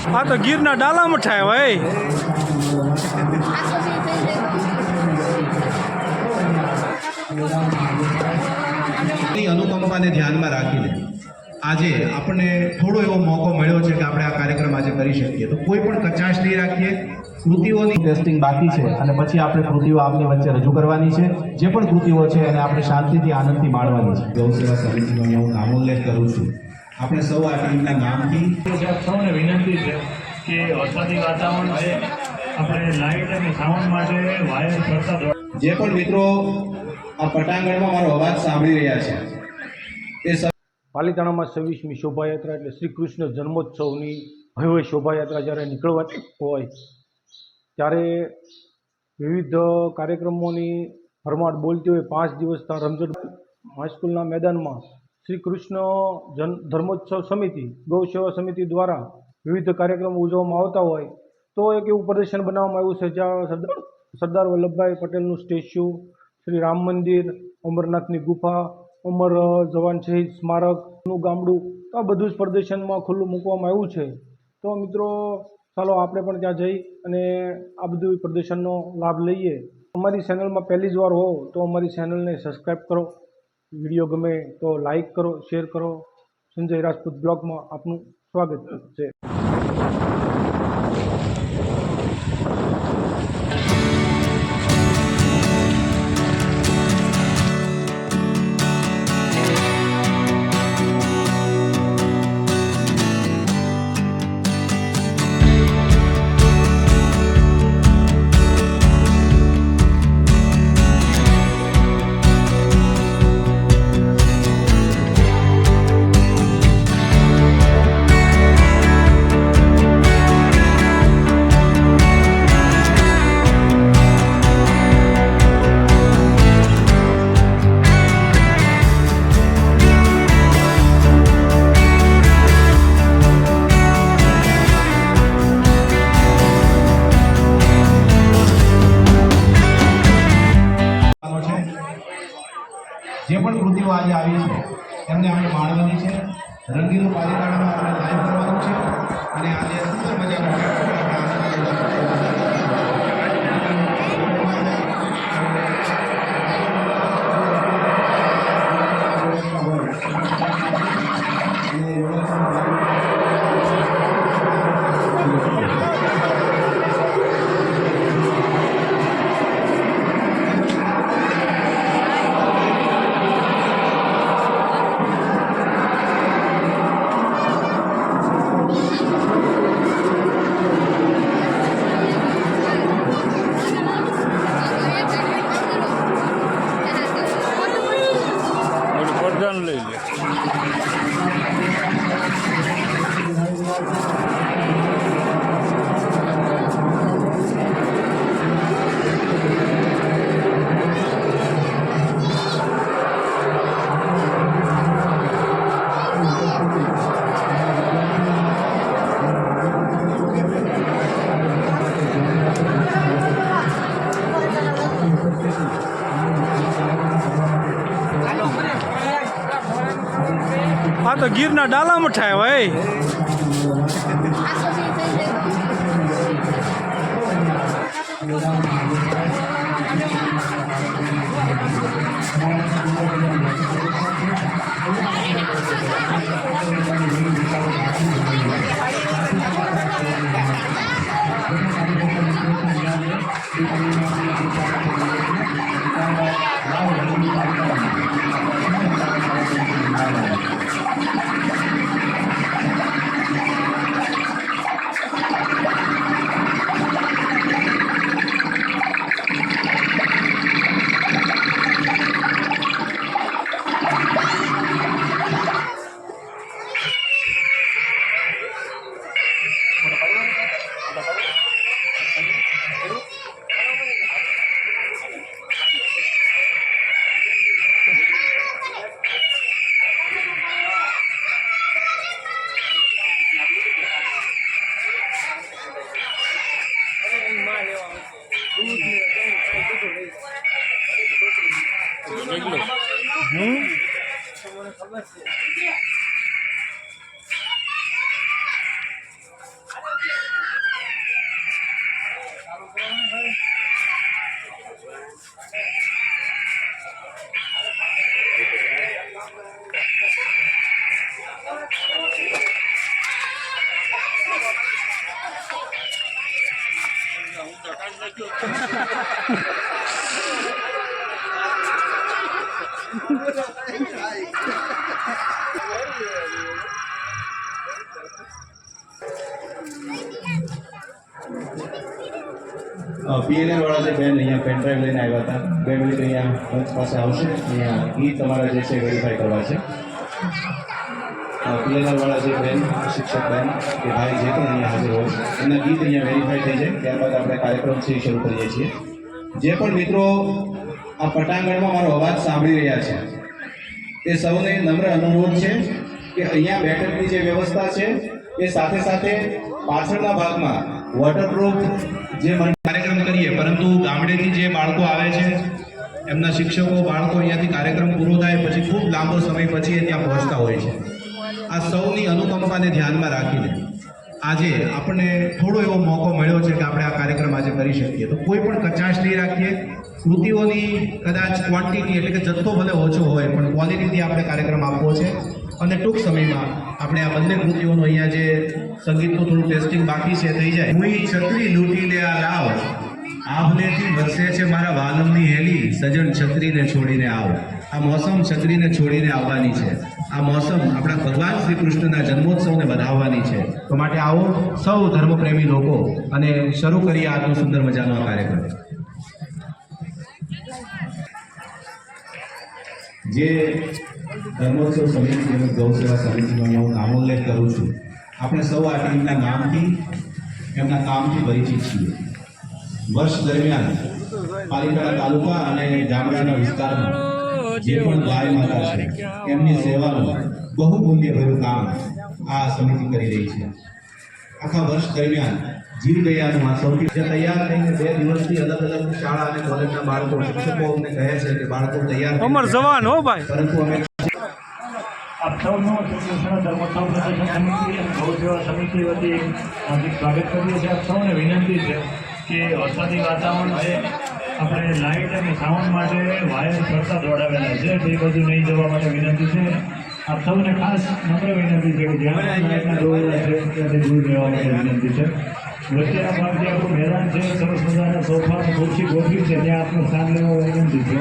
આ તો ગીરના ડાલા મઠાય ભાઈ. અનુકંપાને ધ્યાનમાં રાખીને આજે આપણને થોડો એવો મોકો મળ્યો છે કે આપણે આ કાર્યક્રમ આજે કરી શકીએ. તો કોઈ પણ કચાશ નહીં રાખીએ. કૃતિઓની ટેસ્ટિંગ બાકી છે અને પછી આપણે કૃતિઓ આપની વચ્ચે રજૂ કરવાની છે. જે પણ કૃતિઓ છે એને આપણે શાંતિથી આનંદથી માણવાની છે. ગૌ સેવા સમિતિનો હું નામોલ્લેખ કરું છું. આપણે સૌ આ ટીમના નામથી સૌને વિનંતી છે કે વરસાદી વાતાવરણ છે, આપણે લાઇટ અને સાઉન્ડ માટે વાયર કરતા જે પણ મિત્રો આ પટાંગણમાં મારો અવાજ સાંભળી રહ્યા છે એ પાલીતાણામાં 26મી શોભાયાત્રા એટલે શ્રી કૃષ્ણ જન્મોત્સવની ભવ્ય શોભાયાત્રા જ્યારે નીકળવાની હોય ત્યારે વિવિધ કાર્યક્રમોની ભરમાર બોલતી હોય. 5 દિવસના રમઝટ હાઈસ્કૂલના મેદાનમાં શ્રી કૃષ્ણ ધર્મોત્સવ સમિતિ, ગૌ સેવા સમિતિ દ્વારા વિવિધ કાર્યક્રમો ઉજવવામાં આવતા હોય તો એક એવું પ્રદર્શન બનાવવામાં આવ્યું છે જ્યાં સરદાર વલ્લભભાઈ પટેલનું સ્ટેચ્યુ, શ્રી રામ મંદિર, અમરનાથની ગુફા, અમર જવાન શહીદ સ્મારકનું ગામડું, આ બધું જ પ્રદર્શનમાં ખુલ્લું મૂકવામાં આવ્યું છે. તો મિત્રો ચાલો આપણે પણ ત્યાં જઈ અને આ બધું પ્રદર્શનનો લાભ લઈએ. અમારી ચેનલમાં પહેલી જ વાર હો તો અમારી ચેનલને સબસ્ક્રાઈબ કરો. વિડીયો ગમે તો લાઈક કરો, શેર કરો. સંજય રાજપૂત બ્લોગમાં આપનું સ્વાગત છે. જે પણ કૃતિઓ આજે આવી છે એમને આપણે માણવાની છે. રંગીલું પાલીતાણામાં આપણે લાઈવ કરવાનું છે અને આજે સુંદર મજાનું લઈ લે. આ તો ગીરના ડાલા મઠાય ભાઈ. પીએનએલ વાળા જે બેન અહીંયા પેનડ્રાઈવ લઈને આવ્યા હતા 2 મિનિટ અહીંયા મંચ પાસે આવશે અહીંયા ઈ તમારા જે છે વેરીફાઈ કરવા છે પીએનએલ વાળા જે બેન શિક્ષક બેન કે ભાઈ જે પણ અહીંયા હાજર હોય એમના ગીત અહીંયા વેરીફાઈ થઈ જાય ત્યારબાદ આપણે કાર્યક્રમ છે એ શરૂ કરીએ છીએ જે પણ મિત્રો આ પટાંગણમાં મારો અવાજ સાંભળી રહ્યા છે તે સૌને નમ્ર અનુરોધ છે કે અહીંયા બેઠકની જે વ્યવસ્થા છે એ સાથે સાથે પાછળના ભાગમાં વોટરપ્રૂફ જે કાર્યક્રમ કરીએ પરંતુ ગામડેથી જે બાળકો આવે છે એમના શિક્ષકો બાળકો અહીંયાથી કાર્યક્રમ પૂરો થાય પછી ખૂબ લાંબો સમય પછી એ ત્યાં પહોંચતા હોય છે આ સૌની અનુકંપાને ધ્યાનમાં રાખીને આજે આપણને થોડો એવો મોકો મળ્યો છે કે આપણે આ કાર્યક્રમ આજે કરી શકીએ તો કોઈ પણ કચાશ નહીં રાખીએ કૃતિઓની કદાચ ક્વોન્ટિટી એટલે કે જથ્થો ભલે ઓછો હોય પણ ક્વોલિટીથી આપણે કાર્યક્રમ આપવો છે અને ટૂંક સમયમાં આપણે આ બંને કૃતિઓનું અહીંયા જે સંગીતનું થોડું ટેસ્ટિંગ બાકી છે થઈ જાય હું છત્રી લૂંટી લે આ લાવ આભલેથી વરસે છે મારા વાલમની હેલી સજણ છત્રીને છોડીને આવ આ મોસમ છત્રીને છોડીને આવવાની છે આ મોસમ આપણા ભગવાન શ્રી કૃષ્ણના જન્મોત્સવને વધાવવાની છે તો માટે આવો સૌ ધર્મપ્રેમી લોકો અને શરૂ કરીએ આજનો સુંદર મજાનો આ કાર્યક્રમ જે ધર્મોત્સવ સમિતિ તેમજ ગૌ સેવા સમિતિનો અહીંયા હું નામોલ્લેખ કરું છું આપણે સૌ આ ટીમના નામથી એમના કામથી પરિચિત છીએ વર્ષ દરમિયાન પાલિતાણા તાલુકા અને ગામડાના વિસ્તારમાં જે પણ ગાય માતા છે એમની સેવાનું બહુ મૂલ્યભર્યું કામ આ સમિતિ કરી રહી છે આખા વર્ષ દરમિયાન જીવ દયાનું આ સૌથી જે તૈયાર થઈને 2 દિવસથી અલગ અલગ શાળા અને કોલેજના બાળકો શિક્ષકો અમને કહે છે કે બાળકો તૈયાર અમર જવાન હો ભાઈ પરંતુ અમે આપ સૌનો શ્રી કૃષ્ણ ધર્મોત્સવ પ્રદર્શન સમિતિ અને ગૌ સેવા સમિતિ વતી હાર્દિક સ્વાગત કરીએ છીએ આપ સૌને વિનંતી છે કે વરસાદી વાતાવરણ છે આપણે લાઇટ અને સાઉન્ડ માટે વાયર કરતા દોડાવેલા છે તે બધું નહીં જવા માટે વિનંતી છે આપ સૌને ખાસ નમ્ર વિનંતી છે કે જ્યાં લાઇટના દોરેલા છે ત્યાંથી દૂર રહેવા માટે વિનંતી છે વચ્ચેના ભાગ જે આપણું મેદાન છે સરસ મજાના સોફા ખુરશી ગોઠવી છે ત્યાં આપનું સ્થાન લેવા વિનંતી છે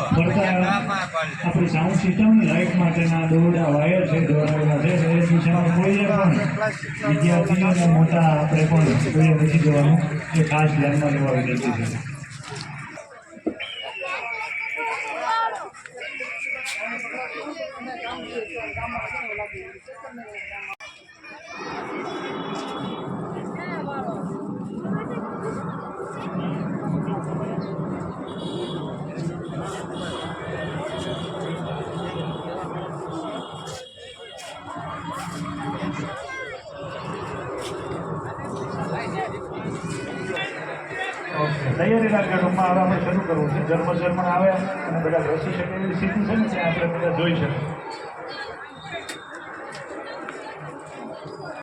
ફરતા આપણી સાઉન્ડ સિસ્ટમ લાઇટ માટેના દોરડા વાયર છે દોરાવેલા છે એ દિશામાં કોઈએ પણ વિદ્યાર્થીઓ અને મોટા આપણે પણ કોઈએ નથી જવાનું એ ખાસ ધ્યાનમાં લેવા વિનંતી છે તૈયારીના કાર્યક્રમમાં હવે આપણે શરૂ કરવું છે જન્મ આવે અને બધા બેસી શકે એવી સ્થિતિ છે ને ત્યાં આપણે બધા જોઈ શકીએ